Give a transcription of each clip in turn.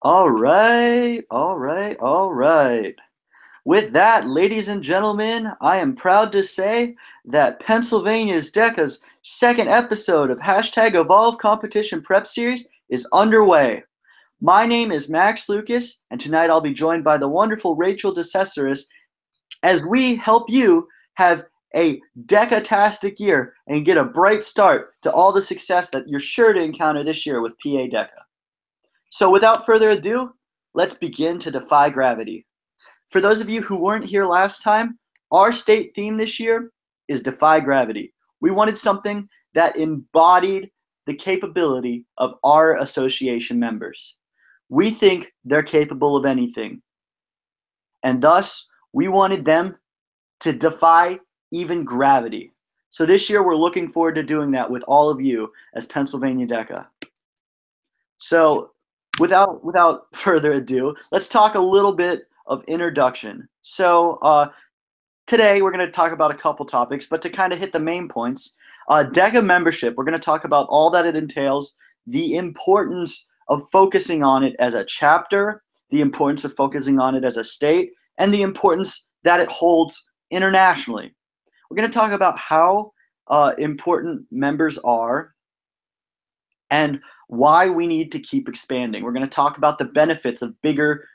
All right, all right, all right. With that, ladies and gentlemen, I am proud to say that Pennsylvania's DECA's second episode of Hashtag Evolve Competition Prep Series is underway. My name is Max Lucas, and tonight I'll be joined by the wonderful Rachel DeCesaris as we help you have a DECA-tastic year and get a bright start to all the success that you're sure to encounter this year with PA DECA. So without further ado, let's begin to defy gravity. For those of you who weren't here last time, our state theme this year is Defy Gravity. We wanted something that embodied the capability of our association members. We think they're capable of anything, and thus we wanted them to defy even gravity. So this year we're looking forward to doing that with all of you as Pennsylvania DECA. So without further ado, let's talk a little bit of introduction. So today we're going to talk about a couple topics, but to kind of hit the main points, DECA membership, we're going to talk about all that it entails, the importance of focusing on it as a chapter, the importance of focusing on it as a state, and the importance that it holds internationally. We're going to talk about how important members are and why we need to keep expanding. We're going to talk about the benefits of bigger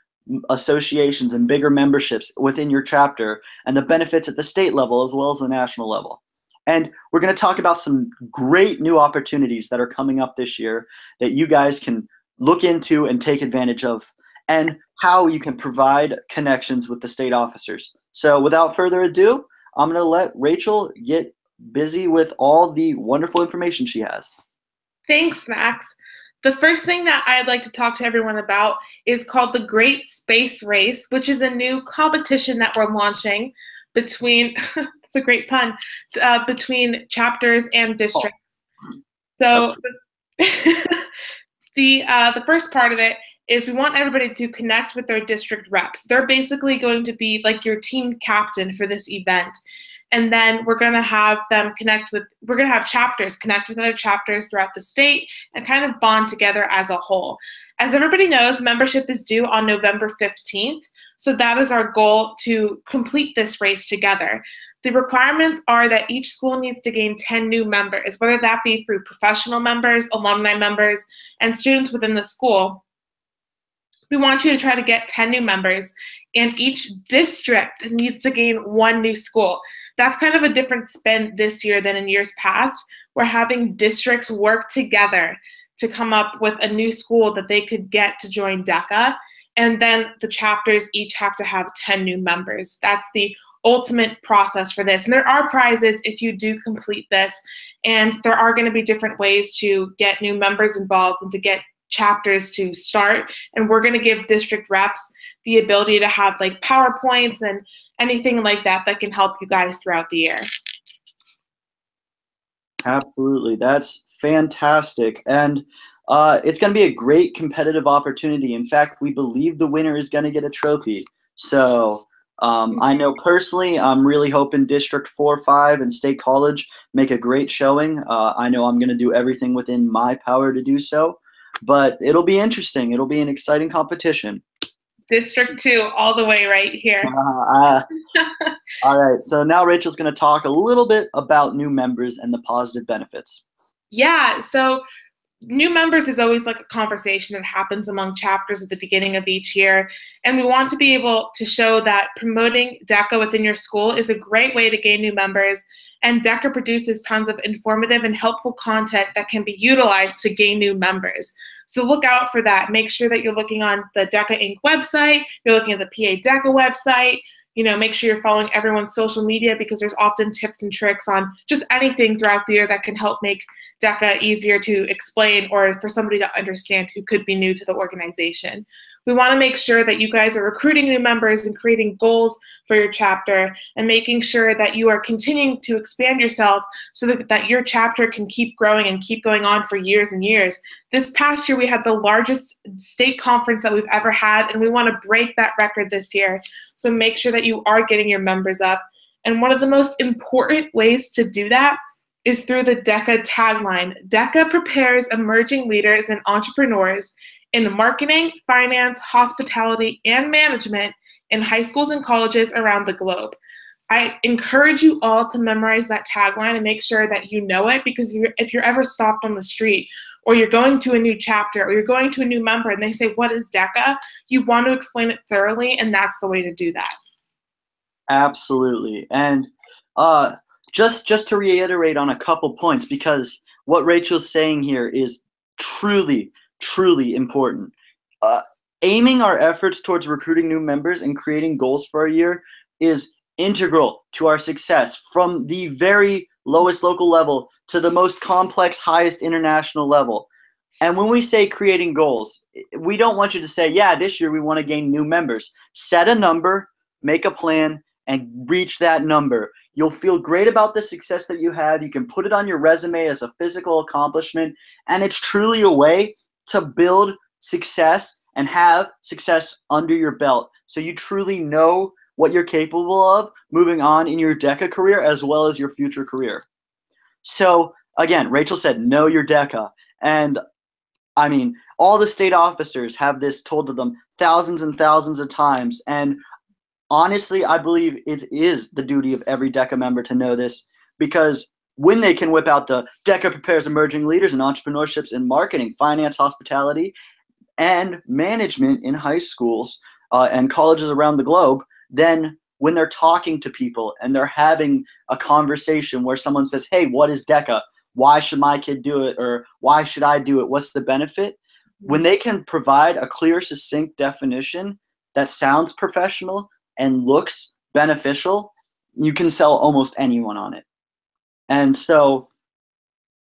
associations and bigger memberships within your chapter and the benefits at the state level as well as the national level. And we're going to talk about some great new opportunities that are coming up this year that you guys can look into and take advantage of, and how you can provide connections with the state officers. So without further ado, I'm going to let Rachel get busy with all the wonderful information she has. Thanks, Max. The first thing that I'd like to talk to everyone about is called the Great Space Race, which is a new competition that we're launching between, it's a great pun, between chapters and districts. So the first part of it is we want everybody to connect with their district reps. They're basically going to be like your team captain for this event. And then we're going to have them we're going to have chapters connect with other chapters throughout the state and kind of bond together as a whole. As everybody knows, membership is due on November 15th. So that is our goal, to complete this race together. The requirements are that each school needs to gain 10 new members, whether that be through professional members, alumni members, and students within the school. We want you to try to get 10 new members, and each district needs to gain 1 new school. That's kind of a different spin this year than in years past. We're having districts work together to come up with a new school that they could get to join DECA, and then the chapters each have to have 10 new members. That's the ultimate process for this. And there are prizes if you do complete this, and there are going to be different ways to get new members involved and to get chapters to start. And we're going to give district reps the ability to have like PowerPoints and anything like that that can help you guys throughout the year. Absolutely. That's fantastic. And it's going to be a great competitive opportunity. In fact, we believe the winner is going to get a trophy. So I know personally, I'm really hoping District 4, 5, and State College make a great showing. I know I'm going to do everything within my power to do so. But it'll be interesting. It'll be an exciting competition. District 2 all the way right here. All right, so now Rachel's going to talk a little bit about new members and the positive benefits. Yeah, so new members is always like a conversation that happens among chapters at the beginning of each year. And we want to be able to show that promoting DECA within your school is a great way to gain new members. And DECA produces tons of informative and helpful content that can be utilized to gain new members. So look out for that. Make sure that you're looking on the DECA Inc. website, you're looking at the PA DECA website, make sure you're following everyone's social media, because there's often tips and tricks on just anything throughout the year that can help make DECA easier to explain, or for somebody to understand who could be new to the organization. We want to make sure that you guys are recruiting new members and creating goals for your chapter, and making sure that you are continuing to expand yourself so that your chapter can keep growing and keep going on for years and years. This past year, we had the largest state conference that we've ever had, and we want to break that record this year. So make sure that you are getting your members up. And one of the most important ways to do that is through the DECA tagline. DECA prepares emerging leaders and entrepreneurs in marketing, finance, hospitality, and management in high schools and colleges around the globe. I encourage you all to memorize that tagline and make sure that you know it, because if you're ever stopped on the street or you're going to a new chapter or you're going to a new member and they say, "What is DECA?" you want to explain it thoroughly, and that's the way to do that. Absolutely. And just to reiterate on a couple points, because what Rachel's saying here is truly, truly important. Aiming our efforts towards recruiting new members and creating goals for a year is integral to our success, from the very lowest local level to the most complex, highest international level. And when we say creating goals, we don't want you to say, yeah, this year we want to gain new members. Set a number, make a plan, and reach that number. You'll feel great about the success that you had. You can put it on your resume as a physical accomplishment, and it's truly a way to build success and have success under your belt, so you truly know what you're capable of moving on in your DECA career as well as your future career. So again, Rachel said, know your DECA. And I mean, all the state officers have this told to them thousands and thousands of times. And honestly, I believe it is the duty of every DECA member to know this, because when they can whip out the DECA prepares emerging leaders in entrepreneurships in marketing, finance, hospitality, and management in high schools and colleges around the globe, then when they're talking to people and they're having a conversation where someone says, hey, what is DECA? Why should my kid do it? Or why should I do it? What's the benefit? When they can provide a clear, succinct definition that sounds professional and looks beneficial, you can sell almost anyone on it. And so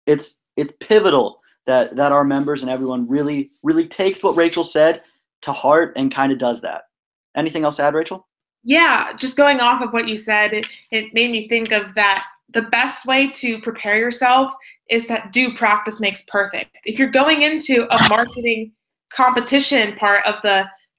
it's pivotal that our members and everyone really, really takes what Rachel said to heart and kind of does that. Anything else to add, Rachel? Yeah, just going off of what you said, it made me think of that the best way to prepare yourself is that do practice makes perfect. If you're going into a marketing competition part of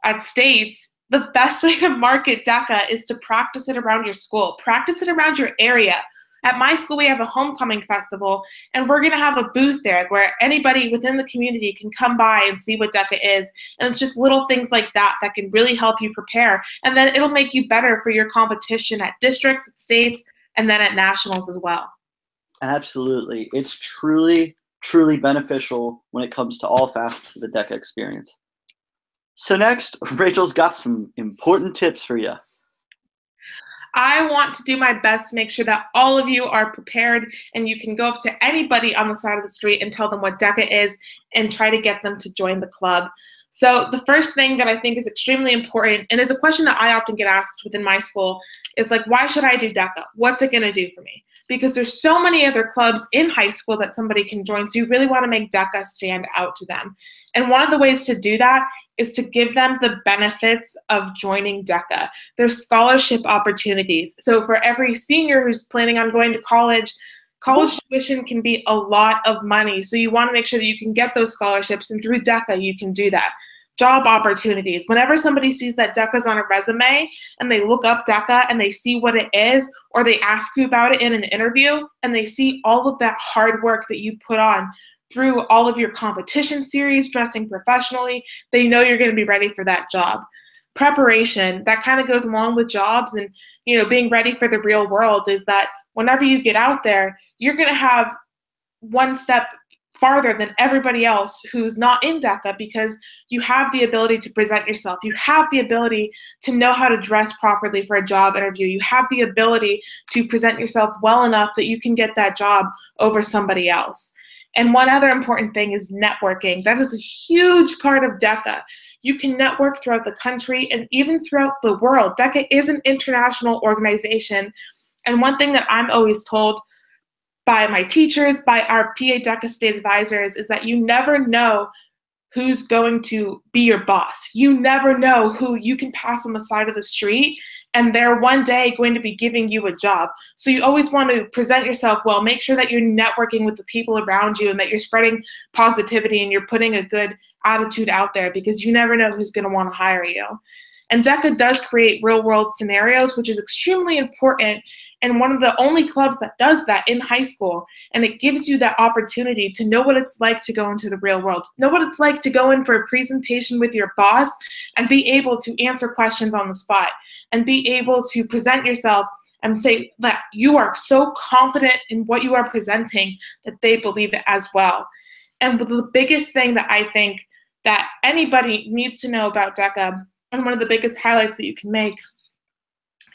at states, the best way to market DECA is to practice it around your school. Practice it around your area. At my school, we have a homecoming festival, and we're going to have a booth there where anybody within the community can come by and see what DECA is. And it's just little things like that that can really help you prepare. And then it'll make you better for your competition at districts, at states, and then at nationals as well. Absolutely. It's truly, truly beneficial when it comes to all facets of the DECA experience. So next, Rachel's got some important tips for you. I want to do my best to make sure that all of you are prepared, and you can go up to anybody on the side of the street and tell them what DECA is and try to get them to join the club. So the first thing that I think is extremely important, and is a question that I often get asked within my school, is like, why should I do DECA? What's it going to do for me? Because there's so many other clubs in high school that somebody can join, so you really want to make DECA stand out to them. And one of the ways to do that is to give them the benefits of joining DECA. There's scholarship opportunities. So for every senior who's planning on going to college, college tuition can be a lot of money. So you want to make sure that you can get those scholarships, and through DECA you can do that. Job opportunities. Whenever somebody sees that DECA's on a resume and they look up DECA and they see what it is, or they ask you about it in an interview and they see all of that hard work that you put on through all of your competition series, dressing professionally, they know you're going to be ready for that job. Preparation, that kind of goes along with jobs, and being ready for the real world is that whenever you get out there, you're going to have one step farther than everybody else who's not in DECA, because you have the ability to present yourself. You have the ability to know how to dress properly for a job interview. You have the ability to present yourself well enough that you can get that job over somebody else. And one other important thing is networking. That is a huge part of DECA. You can network throughout the country and even throughout the world. DECA is an international organization. And one thing that I'm always told by my teachers, by our PA DECA state advisors, is that you never know who's going to be your boss. You never know who you can pass on the side of the street, and they're one day going to be giving you a job. So you always want to present yourself well, make sure that you're networking with the people around you and that you're spreading positivity and you're putting a good attitude out there, because you never know who's going to want to hire you. And DECA does create real world scenarios, which is extremely important and one of the only clubs that does that in high school. And it gives you that opportunity to know what it's like to go into the real world, know what it's like to go in for a presentation with your boss and be able to answer questions on the spot and be able to present yourself and say that you are so confident in what you are presenting that they believe it as well. And the biggest thing that I think that anybody needs to know about DECA, and one of the biggest highlights that you can make,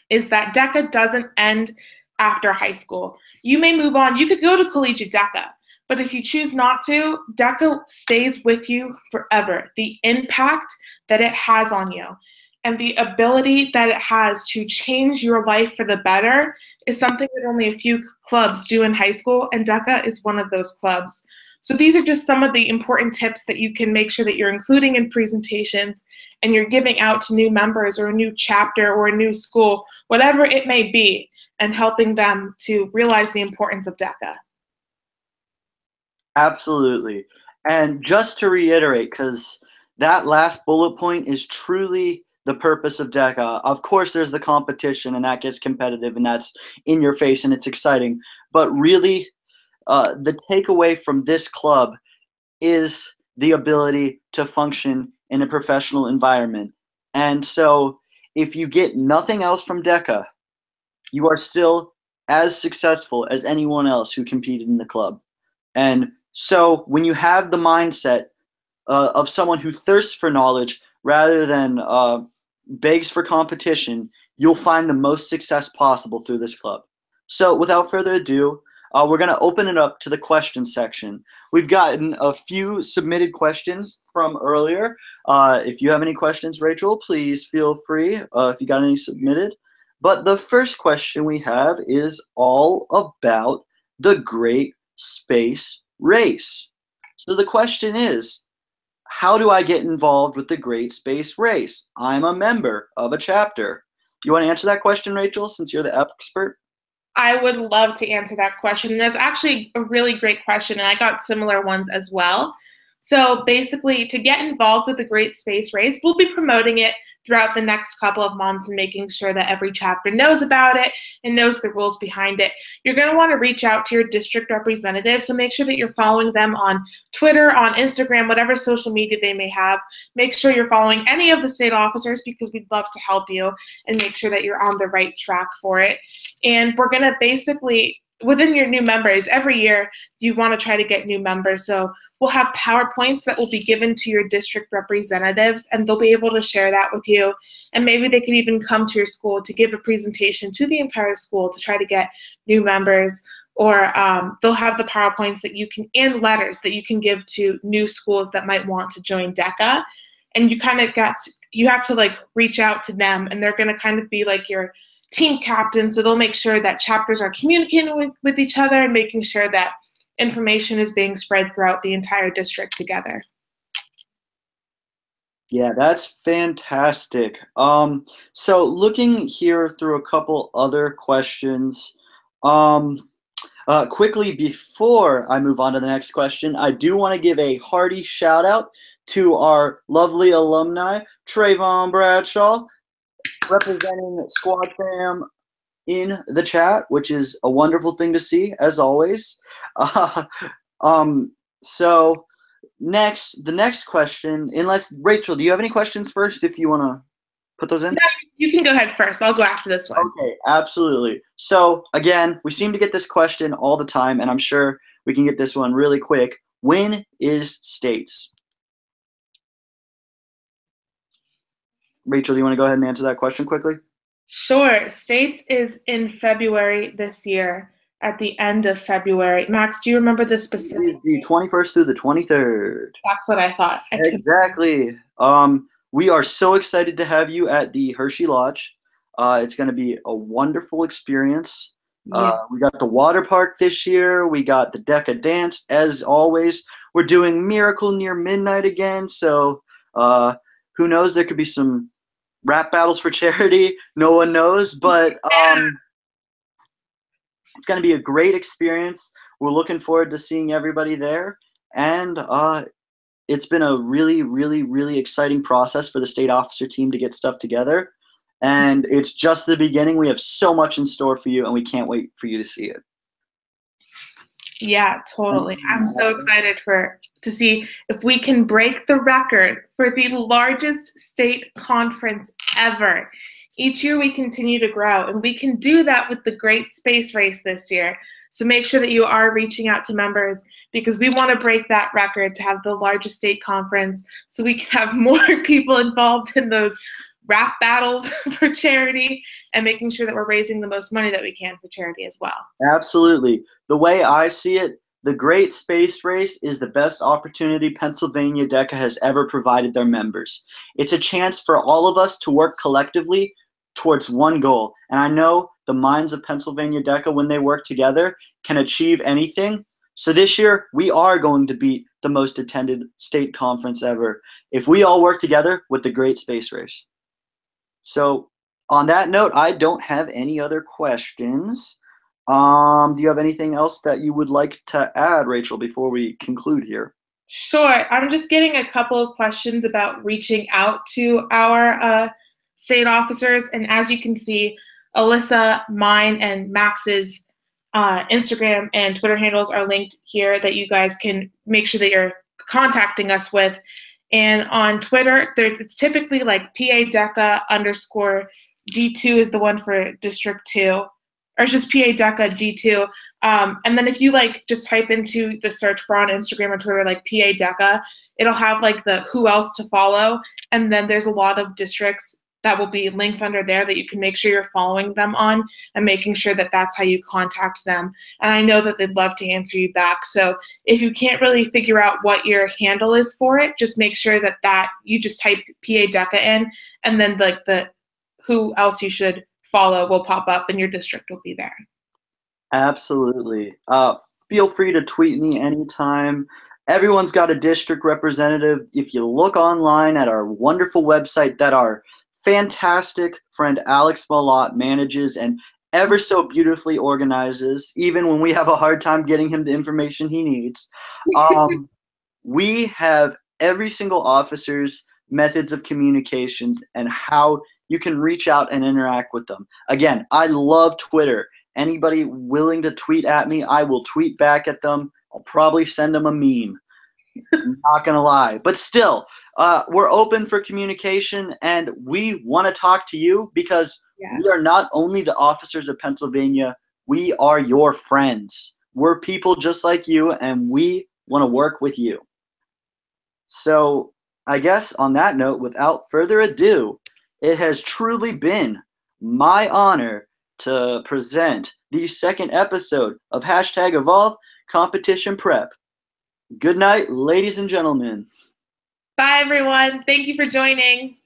is that DECA doesn't end after high school. You may move on. You could go to collegiate DECA, but if you choose not to, DECA stays with you forever. The impact that it has on you and the ability that it has to change your life for the better is something that only a few clubs do in high school, and DECA is one of those clubs. So these are just some of the important tips that you can make sure that you're including in presentations and you're giving out to new members or a new chapter or a new school, whatever it may be, and helping them to realize the importance of DECA. Absolutely. And just to reiterate, because that last bullet point is truly the purpose of DECA. Of course, there's the competition, and that gets competitive, and that's in your face, and it's exciting. But really, the takeaway from this club is the ability to function in a professional environment. And so if you get nothing else from DECA, you are still as successful as anyone else who competed in the club. And so when you have the mindset of someone who thirsts for knowledge rather than begs for competition, you'll find the most success possible through this club. So without further ado, we're going to open it up to the question section. We've gotten a few submitted questions from earlier. If you have any questions, Rachel, please feel free if you got any submitted. But the first question we have is all about the Great Space Race. So the question is, how do I get involved with the Great Space Race? I'm a member of a chapter. Do you want to answer that question, Rachel, since you're the expert? I would love to answer that question. And that's actually a really great question, and I got similar ones as well. So basically, to get involved with the Great Space Race, we'll be promoting it throughout the next couple of months and making sure that every chapter knows about it and knows the rules behind it. You're going to want to reach out to your district representative, so make sure that you're following them on Twitter, on Instagram, whatever social media they may have. Make sure you're following any of the state officers because we'd love to help you and make sure that you're on the right track for it. And we're going to basically, within your new members, every year you want to try to get new members. So we'll have PowerPoints that will be given to your district representatives, and they'll be able to share that with you. And maybe they could even come to your school to give a presentation to the entire school to try to get new members. Or they'll have the PowerPoints that you can, and letters that you can give to new schools that might want to join DECA. And you kind of you have to like reach out to them, and they're going to kind of be like your team captain, so they'll make sure that chapters are communicating with each other and making sure that information is being spread throughout the entire district together. Yeah, that's fantastic. So looking here through a couple other questions, quickly before I move on to the next question, I do want to give a hearty shout out to our lovely alumni, Trayvon Bradshaw, representing Squad Fam in the chat, which is a wonderful thing to see, as always. So the next question, unless, Rachel, do you have any questions first if you want to put those in? No, you can go ahead first. I'll go after this one. Okay, absolutely. So again, we seem to get this question all the time, and I'm sure we can get this one really quick. When is States? Rachel, do you want to go ahead and answer that question quickly? Sure. States is in February this year, at the end of February. Max, do you remember the specific? The 21st through the 23rd. That's what I thought. Exactly. We are so excited to have you at the Hershey Lodge. It's going to be a wonderful experience. Yeah. We got the water park this year. We got the DECA dance, as always. We're doing Miracle Near Midnight again, so who knows? There could be some rap battles for charity. No one knows, but it's going to be a great experience. We're looking forward to seeing everybody there, and it's been a really, really, really exciting process for the state officer team to get stuff together. and it's just the beginning. We have so much in store for you, and we can't wait for you to see it. Yeah, totally. I'm so excited to see if we can break the record for the largest state conference ever. Each year we continue to grow, and we can do that with the Great Space Race this year. So make sure that you are reaching out to members, because we want to break that record to have the largest state conference so we can have more people involved in those rap battles for charity and making sure that we're raising the most money that we can for charity as well. Absolutely. The way I see it, the Great Space Race is the best opportunity Pennsylvania DECA has ever provided their members. It's a chance for all of us to work collectively towards one goal. And I know the minds of Pennsylvania DECA, when they work together, can achieve anything. So this year, we are going to beat the most attended state conference ever if we all work together with the Great Space Race. So on that note, I don't have any other questions. Do you have anything else that you would like to add, Rachel, before we conclude here? Sure. I'm just getting a couple of questions about reaching out to our state officers. And as you can see, Alyssa, mine, and Max's Instagram and Twitter handles are linked here that you guys can make sure that you're contacting us with. And on Twitter, it's typically like PADECA_D2 is the one for District 2, or it's just PADECA D2. And then if you like just type into the search bar on Instagram or Twitter like PADECA, it'll have like the who else to follow. And then there's a lot of districts that will be linked under there that you can make sure you're following them on and making sure that that's how you contact them. And I know that they'd love to answer you back. So if you can't really figure out what your handle is for it, just make sure that you just type PADECA in, and then like the who else you should follow will pop up and your district will be there. Absolutely. Feel free to tweet me anytime. Everyone's got a district representative. If you look online at our wonderful website that our fantastic friend Alex Malott manages and ever so beautifully organizes, even when we have a hard time getting him the information he needs. We have every single officer's methods of communications and how you can reach out and interact with them. Again, I love Twitter. Anybody willing to tweet at me, I will tweet back at them. I'll probably send them a meme. I'm not going to lie. But still, we're open for communication, and we want to talk to you because we are not only the officers of Pennsylvania, we are your friends. We're people just like you, and we want to work with you. So I guess on that note, without further ado, it has truly been my honor to present the second episode of #Evolve Competition Prep. Good night, ladies and gentlemen. Bye, everyone. Thank you for joining.